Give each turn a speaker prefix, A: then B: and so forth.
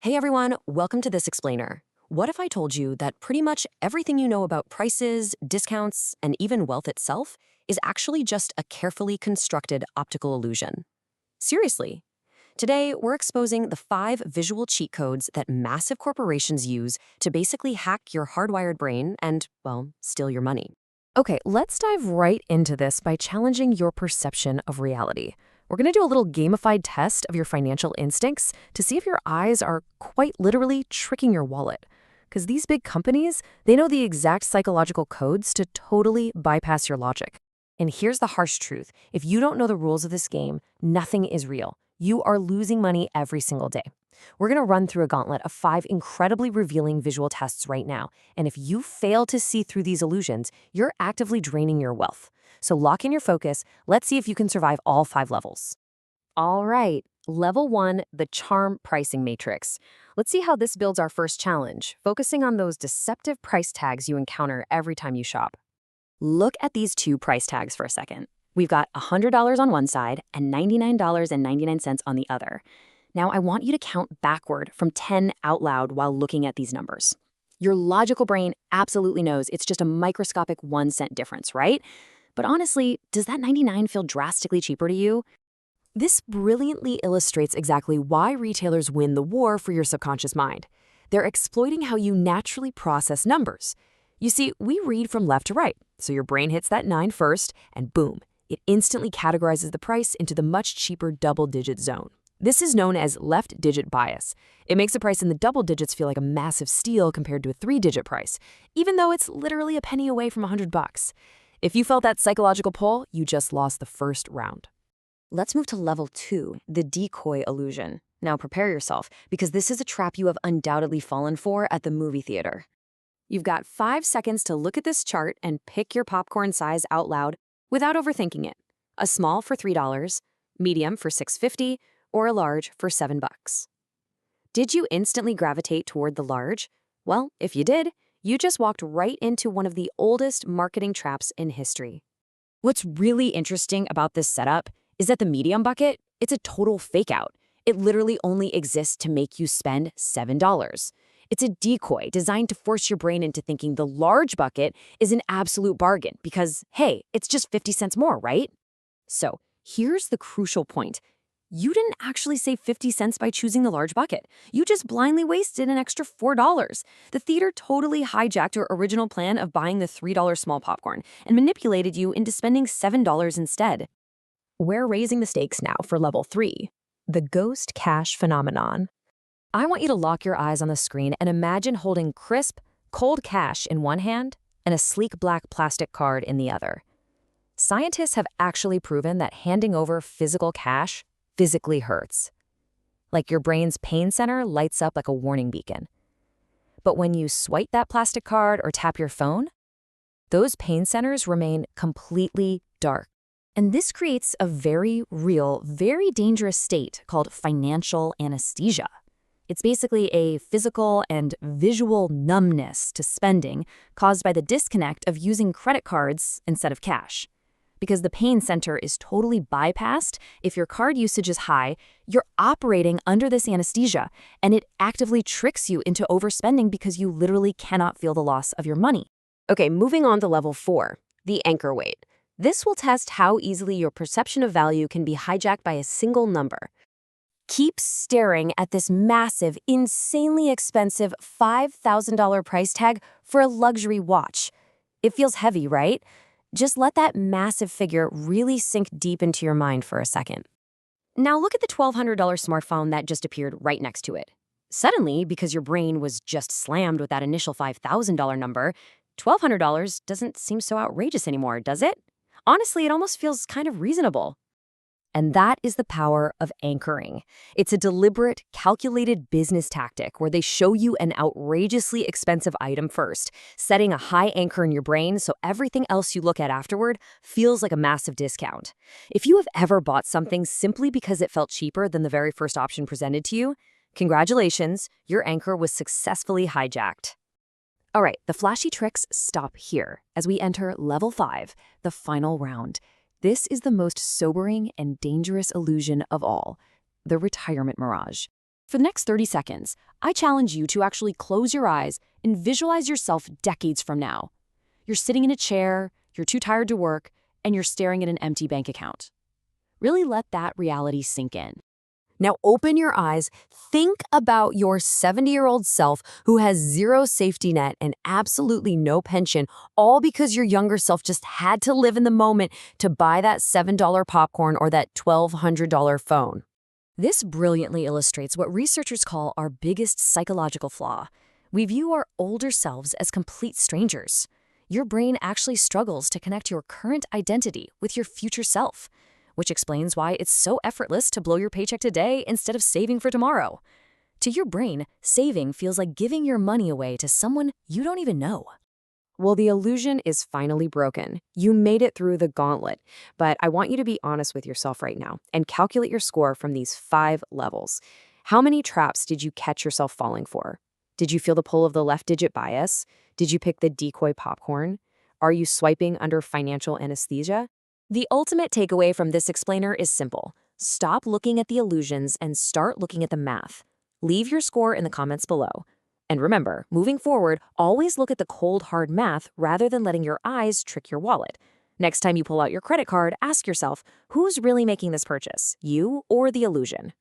A: Hey everyone, welcome to This Explainer. What if I told you that pretty much everything you know about prices, discounts, and even wealth itself is actually just a carefully constructed optical illusion? Seriously. Today, we're exposing the 5 visual cheat codes that massive corporations use to basically hack your hardwired brain and, well, steal your money. Okay, let's dive right into this by challenging your perception of reality. We're going to do a little gamified test of your financial instincts to see if your eyes are quite literally tricking your wallet. Because these big companies, they know the exact psychological codes to totally bypass your logic. And here's the harsh truth. If you don't know the rules of this game, nothing is real. You are losing money every single day. We're going to run through a gauntlet of 5 incredibly revealing visual tests right now. And if you fail to see through these illusions, you're actively draining your wealth. So lock in your focus. Let's see if you can survive all 5 levels. All right, level 1, the charm pricing matrix. Let's see how this builds our first challenge, focusing on those deceptive price tags you encounter every time you shop. Look at these 2 price tags for a second. We've got $100 on one side and $99.99 on the other. Now I want you to count backward from 10 out loud while looking at these numbers. Your logical brain absolutely knows it's just a microscopic 1-cent difference, right? But honestly, does that 99 feel drastically cheaper to you? This brilliantly illustrates exactly why retailers win the war for your subconscious mind. They're exploiting how you naturally process numbers. You see, we read from left to right, so your brain hits that 9 first, and boom, it instantly categorizes the price into the much cheaper double-digit zone. This is known as left-digit bias. It makes a price in the double digits feel like a massive steal compared to a 3-digit price, even though it's literally a penny away from $100. If you felt that psychological pull, you just lost the first round. Let's move to level 2, the decoy illusion. Now prepare yourself, because this is a trap you have undoubtedly fallen for at the movie theater. You've got 5 seconds to look at this chart and pick your popcorn size out loud without overthinking it. A small for $3, medium for $6.50, or a large for $7. Did you instantly gravitate toward the large? Well, if you did, you just walked right into one of the oldest marketing traps in history. What's really interesting about this setup is that the medium bucket, it's a total fake out. It literally only exists to make you spend $7. It's a decoy designed to force your brain into thinking the large bucket is an absolute bargain because, hey, it's just 50 cents more, right? So here's the crucial point. You didn't actually save 50 cents by choosing the large bucket. You just blindly wasted an extra $4. The theater totally hijacked your original plan of buying the $3 small popcorn and manipulated you into spending $7 instead. We're raising the stakes now for level 3, the ghost cash phenomenon. I want you to lock your eyes on the screen and imagine holding crisp, cold cash in one hand and a sleek black plastic card in the other. Scientists have actually proven that handing over physical cash physically hurts. Like your brain's pain center lights up like a warning beacon. But when you swipe that plastic card or tap your phone, those pain centers remain completely dark. And this creates a very real, very dangerous state called financial anesthesia. It's basically a physical and visual numbness to spending caused by the disconnect of using credit cards instead of cash. Because the pain center is totally bypassed, if your card usage is high, you're operating under this anesthesia, and it actively tricks you into overspending because you literally cannot feel the loss of your money. Okay, moving on to level 4, the anchor weight. This will test how easily your perception of value can be hijacked by a single number. Keep staring at this massive, insanely expensive $5,000 price tag for a luxury watch. It feels heavy, right? Just let that massive figure really sink deep into your mind for a second. Now look at the $1,200 smartphone that just appeared right next to it. Suddenly, because your brain was just slammed with that initial $5,000 number, $1,200 doesn't seem so outrageous anymore, does it? Honestly, it almost feels kind of reasonable. And that is the power of anchoring. It's a deliberate, calculated business tactic where they show you an outrageously expensive item first, setting a high anchor in your brain so everything else you look at afterward feels like a massive discount. If you have ever bought something simply because it felt cheaper than the very first option presented to you, congratulations, your anchor was successfully hijacked. All right, the flashy tricks stop here as we enter level 5, the final round. This is the most sobering and dangerous illusion of all, the retirement mirage.
B: For the next 30 seconds, I challenge you to actually close your eyes and visualize yourself decades from now. You're sitting in a chair, you're too tired to work, and you're staring at an empty bank account. Really let that reality sink in.
A: Now open your eyes, think about your 70-year-old self who has zero safety net and absolutely no pension, all because your younger self just had to live in the moment to buy that $7 popcorn or that $1,200 phone.
B: This brilliantly illustrates what researchers call our biggest psychological flaw. We view our older selves as complete strangers. Your brain actually struggles to connect your current identity with your future self, which explains why it's so effortless to blow your paycheck today instead of saving for tomorrow. To your brain, saving feels like giving your money away to someone you don't even know.
A: Well, the illusion is finally broken. You made it through the gauntlet, but I want you to be honest with yourself right now and calculate your score from these 5 levels. How many traps did you catch yourself falling for? Did you feel the pull of the left-digit bias? Did you pick the decoy popcorn? Are you swiping under financial anesthesia? The ultimate takeaway from this explainer is simple. Stop looking at the illusions and start looking at the math. Leave your score in the comments below. And remember, moving forward, always look at the cold, hard math rather than letting your eyes trick your wallet. Next time you pull out your credit card, ask yourself, who's really making this purchase, you or the illusion?